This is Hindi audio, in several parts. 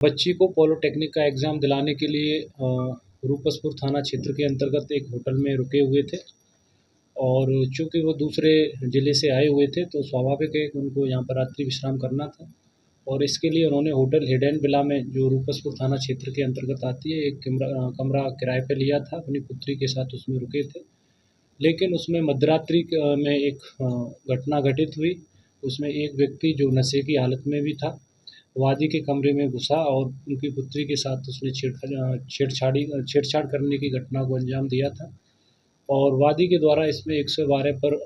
बच्ची को पॉलिटेक्निक का एग्ज़ाम दिलाने के लिए रूपसपुर थाना क्षेत्र के अंतर्गत एक होटल में रुके हुए थे और चूँकि वो दूसरे ज़िले से आए हुए थे तो स्वाभाविक है कि उनको यहाँ पर रात्रि विश्राम करना था और इसके लिए उन्होंने होटल हिडन विला में, जो रूपसपुर थाना क्षेत्र के अंतर्गत आती है, एक कमरा किराए पे लिया था। अपनी पुत्री के साथ उसमें रुके थे, लेकिन उसमें मध्यरात्रि में एक घटना घटित हुई। उसमें एक व्यक्ति जो नशे की हालत में भी था, वादी के कमरे में घुसा और उनकी पुत्री के साथ उसने छेड़छाड़ करने की घटना को अंजाम दिया था और वादी के द्वारा इसमें 112 पर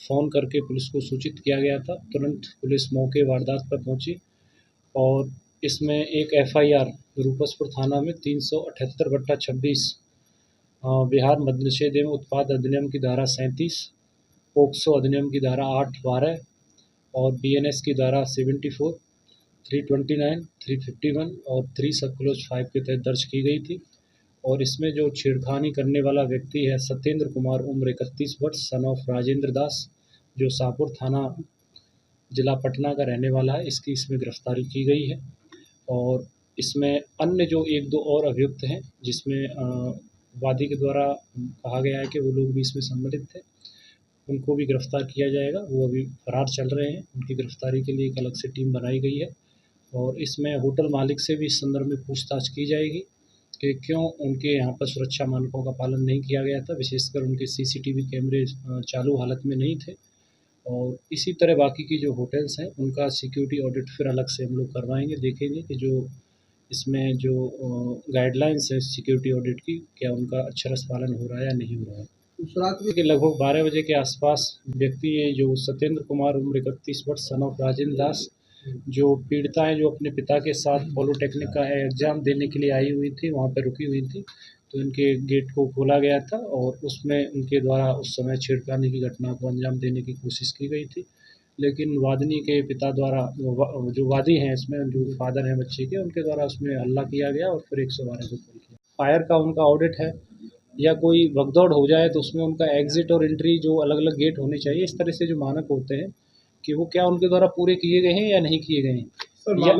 फ़ोन करके पुलिस को सूचित किया गया था। तुरंत पुलिस मौके वारदात पर पहुंची और इसमें एक एफआईआर रूपसपुर थाना में 378/26 बिहार मद्य निषेध एवं उत्पाद अधिनियम की धारा 37, पोक्सो अधिनियम की धारा 8(12) और बीएनएस की धारा 74, 329, 351 और 3 सब क्लोज 5 के तहत दर्ज की गई थी और इसमें जो छेड़खानी करने वाला व्यक्ति है सत्येंद्र कुमार, उम्र 31 वर्ष, सन ऑफ राजेंद्र दास, जो शाहपुर थाना जिला पटना का रहने वाला है, इसकी इसमें गिरफ्तारी की गई है। और इसमें अन्य जो 1-2 और अभियुक्त हैं, जिसमें वादी के द्वारा कहा गया है कि वो लोग भी इसमें सम्मिलित थे, उनको भी गिरफ्तार किया जाएगा। वो अभी फरार चल रहे हैं, उनकी गिरफ्तारी के लिए एक अलग से टीम बनाई गई है और इसमें होटल मालिक से भी इस संदर्भ में पूछताछ की जाएगी कि क्यों उनके यहाँ पर सुरक्षा मानकों का पालन नहीं किया गया था, विशेषकर उनके सीसीटीवी कैमरे चालू हालत में नहीं थे। और इसी तरह बाकी की जो होटल्स हैं उनका सिक्योरिटी ऑडिट फिर अलग से हम लोग करवाएंगे, देखेंगे कि जो इसमें जो गाइडलाइंस है सिक्योरिटी ऑडिट की, क्या उनका अक्षरशः पालन हो रहा है या नहीं हो रहा है। उस रात के लगभग 12 बजे के आसपास व्यक्ति ये जो सत्येंद्र कुमार, उम्र 31 वर्ष, सन ऑफ राजेंद्र दास, जो पीड़िता है, जो अपने पिता के साथ पॉलिटेक्निक का एग्ज़ाम देने के लिए आई हुई थी, वहाँ पर रुकी हुई थी, तो इनके गेट को खोला गया था और उसमें उनके द्वारा उस समय छेड़खानी की घटना को अंजाम देने की कोशिश की गई थी, लेकिन वादिनी के पिता द्वारा, जो वादी हैं इसमें, जो फादर हैं बच्चे के, उनके द्वारा उसमें हल्ला किया गया और फिर 112 को कॉल किया। फायर का उनका ऑडिट है, या कोई भगदौड़ हो जाए तो उसमें उनका एग्ज़िट और एंट्री जो अलग-अलग गेट होने चाहिए, इस तरह से जो मानक होते हैं कि वो क्या उनके द्वारा पूरे किए गए हैं या नहीं किए गए हैं, या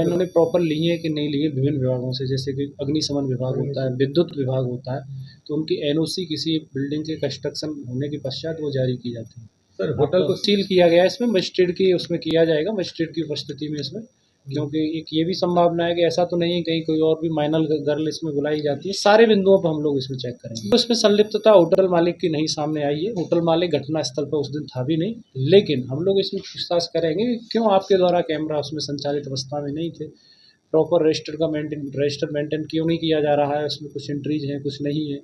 इन्होंने प्रॉपर लिए कि नहीं लिए। विभिन्न विभागों से, जैसे कि अग्निशमन विभाग होता है, विद्युत विभाग होता है, तो उनकी एनओसी किसी बिल्डिंग के कंस्ट्रक्शन होने के पश्चात वो जारी की जाती है। सर, होटल को सील किया गया है, इसमें मजिस्ट्रेट की उसमें किया जाएगा, मजिस्ट्रेट की उपस्थिति में इसमें, क्योंकि एक ये भी संभावना है कि ऐसा तो नहीं है कहीं कोई और भी माइनर गर्ल इसमें बुलाई जाती है। सारे बिंदुओं पर हम लोग इसमें चेक करेंगे। तो इसमें संलिप्तता होटल मालिक की नहीं सामने आई है। होटल मालिक घटना स्थल पर उस दिन था भी नहीं, लेकिन हम लोग इसमें पूछताछ करेंगे कि क्यों आपके द्वारा कैमरा उसमें संचालित अवस्था में नहीं थे, प्रॉपर रजिस्टर मेंटेन क्यों नहीं किया जा रहा है, उसमें कुछ एंट्रीज हैं, कुछ नहीं है।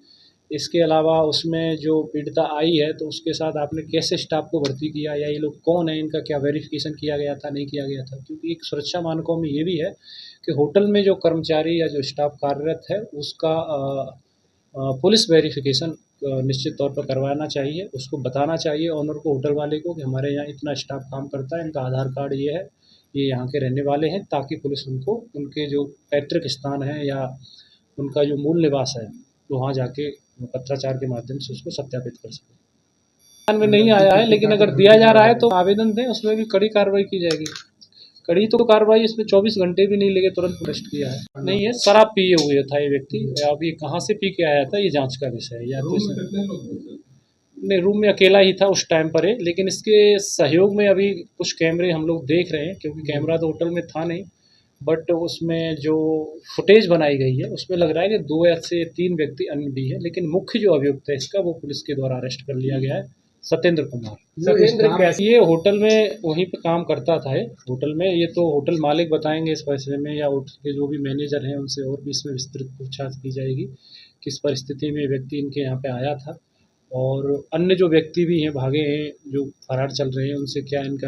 इसके अलावा उसमें जो पीड़िता आई है तो उसके साथ आपने कैसे स्टाफ को भर्ती किया, या ये लोग कौन है, इनका क्या वेरिफिकेशन किया गया था, नहीं किया गया था। क्योंकि एक सुरक्षा मानकों में ये भी है कि होटल में जो कर्मचारी या जो स्टाफ कार्यरत है उसका पुलिस वेरिफिकेशन निश्चित तौर पर करवाना चाहिए। उसको बताना चाहिए ऑनर को, होटल वाले को, कि हमारे यहाँ इतना स्टाफ काम करता है, इनका आधार कार्ड ये है, ये यहाँ के रहने वाले हैं, ताकि पुलिस उनको उनके जो पैतृक स्थान है या उनका जो मूल निवास है तो वहाँ जाके पत्राचार के माध्यम से उसको सत्यापित कर सकें। में नहीं आया है, लेकिन अगर दिया जा रहा है तो आवेदन दें, उसमें भी कड़ी कार्रवाई की जाएगी। कड़ी तो कार्रवाई इसमें 24 घंटे भी नहीं लगे, तुरंत अरेस्ट किया है। नहीं है, शराब पिए हुए था ये व्यक्ति। अब ये कहाँ से पी के आया था, ये जांच का विषय है। या तो नहीं, रूम में अकेला ही था उस टाइम पर है, लेकिन इसके सहयोग में अभी कुछ कैमरे हम लोग देख रहे हैं, क्योंकि कैमरा तो होटल में था नहीं, बट उसमें जो फुटेज बनाई गई है उसमें लग रहा है कि 2 या से 3 व्यक्ति अन्य भी हैं, लेकिन मुख्य जो अभियुक्त है इसका, वो पुलिस के द्वारा अरेस्ट कर लिया गया है, सत्येंद्र कुमार। सत्येंद्र कैसे, ये होटल में वहीं पे काम करता था, होटल में। ये तो होटल मालिक बताएंगे इस फैसले में, या होटल के जो भी मैनेजर हैं उनसे और भी इसमें विस्तृत पूछताछ की जाएगी, किस परिस्थिति में व्यक्ति इनके यहाँ पे आया था, और अन्य जो व्यक्ति भी हैं भागे हैं, जो फरार चल रहे हैं, उनसे क्या इनका